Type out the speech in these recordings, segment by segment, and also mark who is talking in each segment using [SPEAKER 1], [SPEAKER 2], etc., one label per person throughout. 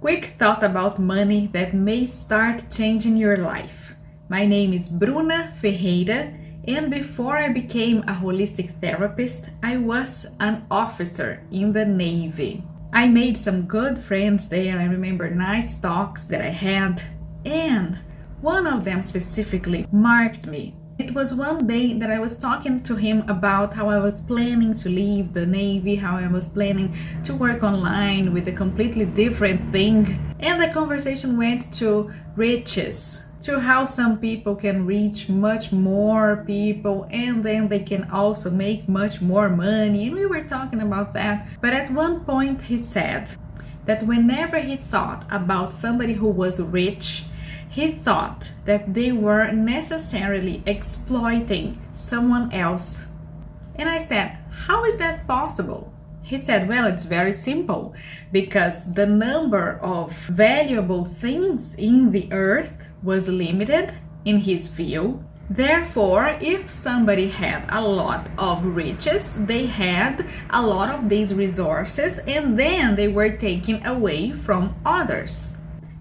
[SPEAKER 1] Quick thought about money that may start changing your life. My name is Bruna Ferreira, and before I became a holistic therapist, I was an officer in the Navy. I made some good friends there. I remember nice talks that I had, and one of them specifically marked me. It was one day that I was talking to him about how I was planning to leave the Navy, how I was planning to work online with a completely different thing. And the conversation went to riches, to how some people can reach much more people and then they can also make much more money. And we were talking about that. But at one point he said that whenever he thought about somebody who was rich, he thought that they were necessarily exploiting someone else. And I said, how is that possible? He said, well, it's very simple, because the number of valuable things in the earth was limited in his view. Therefore, if somebody had a lot of riches, they had a lot of these resources, and then they were taken away from others.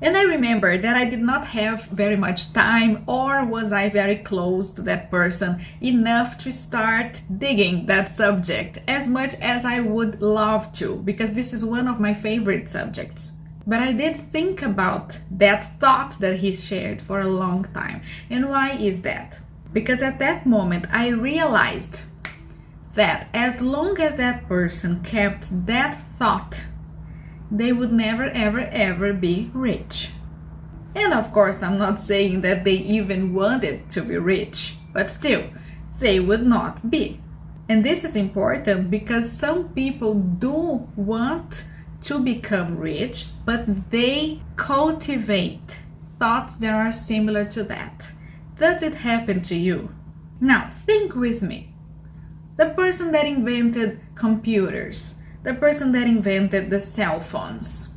[SPEAKER 1] And I remember that I did not have very much time, or was I very close to that person enough to start digging that subject as much as I would love to, because this is one of my favorite subjects. But I did think about that thought that he shared for a long time. And why is that? Because at that moment I realized that as long as that person kept that thought, they would never ever be rich. And of course, I'm not saying that they even wanted to be rich, but still, they would not be. And this is important because some people do want to become rich, but they cultivate thoughts that are similar to that. Does it happen to you? Now, think with me. The person that invented computers, the person that invented the cell phones,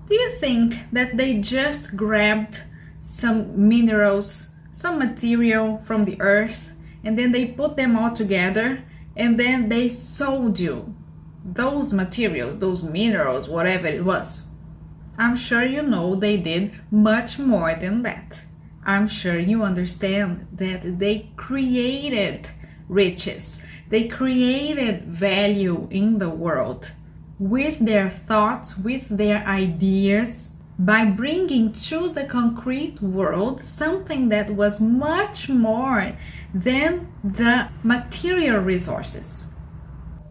[SPEAKER 1] do you think that they just grabbed some minerals, some material from the earth, and then they put them all together, and then they sold you those materials, those minerals, whatever it was? I'm sure you know they did much more than that. I'm sure you understand that they created riches. They created value in the world with their thoughts, with their ideas, by bringing to the concrete world something that was much more than the material resources.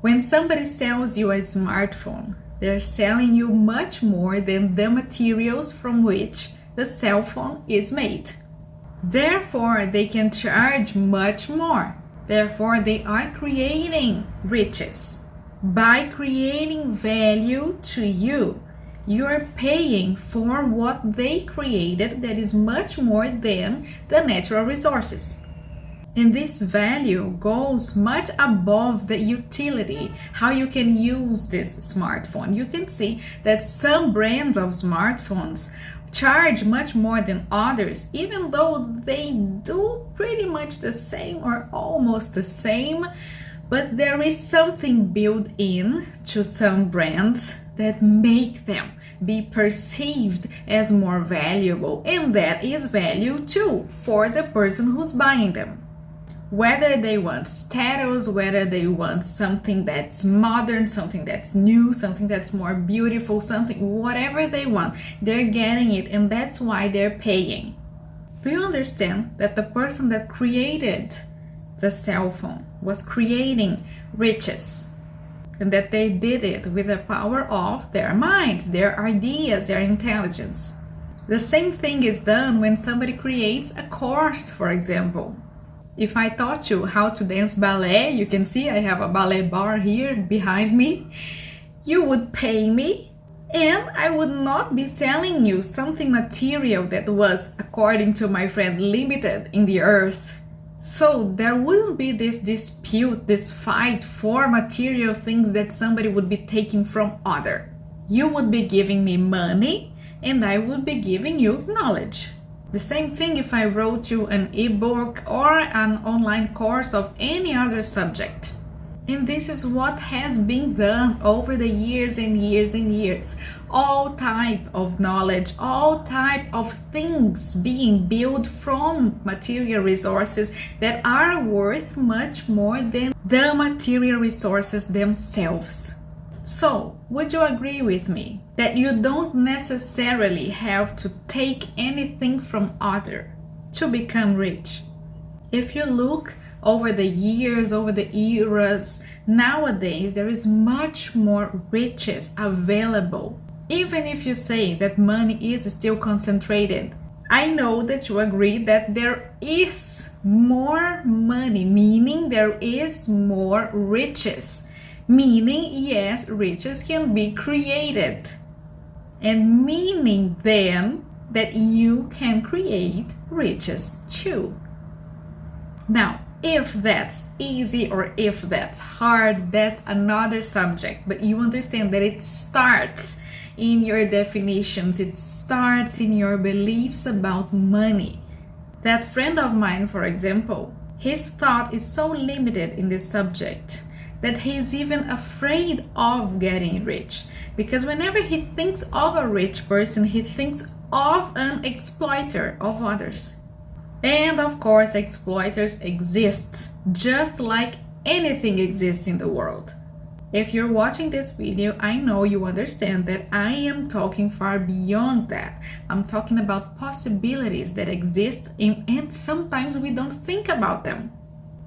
[SPEAKER 1] When somebody sells you a smartphone, they're selling you much more than the materials from which the cell phone is made. Therefore, they can charge much more. Therefore, they are creating riches. By creating value to you, you are paying for what they created that is much more than the natural resources. And this value goes much above the utility, how you can use this smartphone. You can see that some brands of smartphones charge much more than others, even though they do pretty much the same or almost the same, but there is something built in to some brands that make them be perceived as more valuable, and that is value too for the person who's buying them. Whether they want status, whether they want something that's modern, something that's new, something that's more beautiful, something, whatever they want, they're getting it, and that's why they're paying. Do you understand that the person that created the cell phone was creating riches, and that they did it with the power of their minds, their ideas, their intelligence? The same thing is done when somebody creates a course, for example. If I taught you how to dance ballet, you can see I have a ballet bar here behind me, you would pay me, and I would not be selling you something material that was, according to my friend, limited in the earth. So there wouldn't be this dispute, this fight for material things that somebody would be taking from other. You would be giving me money, and I would be giving you knowledge. The same thing if I wrote you an ebook or an online course of any other subject. And this is what has been done over the years and years and years. all type of knowledge, all type of things being built from material resources that are worth much more than the material resources themselves. So, would you agree with me that you don't necessarily have to take anything from others to become rich? If you look over the years, over the eras, nowadays there is much more riches available. Even if you say that money is still concentrated, I know that you agree that there is more money, meaning there is more riches. Meaning, yes, riches can be created. And meaning then that you can create riches too. Now, if that's easy or if that's hard, that's another subject. But you understand that it starts in your definitions. It starts in your beliefs about money. That friend of mine, for example, his thought is so limited in this subject that he's even afraid of getting rich, because whenever he thinks of a rich person, he thinks of an exploiter of others. And of course, exploiters exist, just like anything exists in the world. If you're watching this video, I know you understand that I am talking far beyond that. I'm talking about possibilities that exist and sometimes we don't think about them.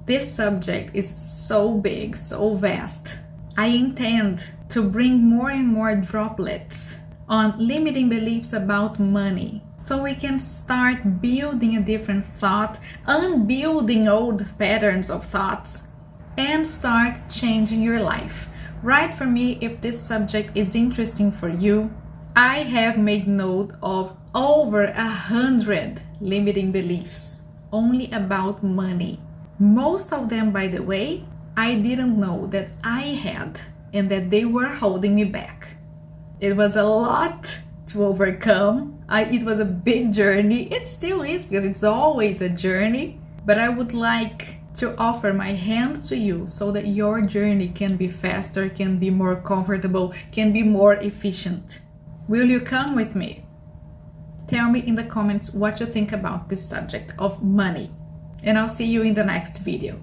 [SPEAKER 1] This subject is so big, so vast. I intend to bring more and more droplets on limiting beliefs about money, so we can start building a different thought, unbuilding old patterns of thoughts, and start changing your life. Write for me if this subject is interesting for you. I have made note of over 100 limiting beliefs only about money. Most of them, by the way, I didn't know that I had and that they were holding me back. It was a lot to overcome. It was a big journey. It still is, because it's always a journey. But I would like to offer my hand to you so that your journey can be faster, can be more comfortable, can be more efficient. Will you come with me? Tell me in the comments what you think about this subject of money. And I'll see you in the next video.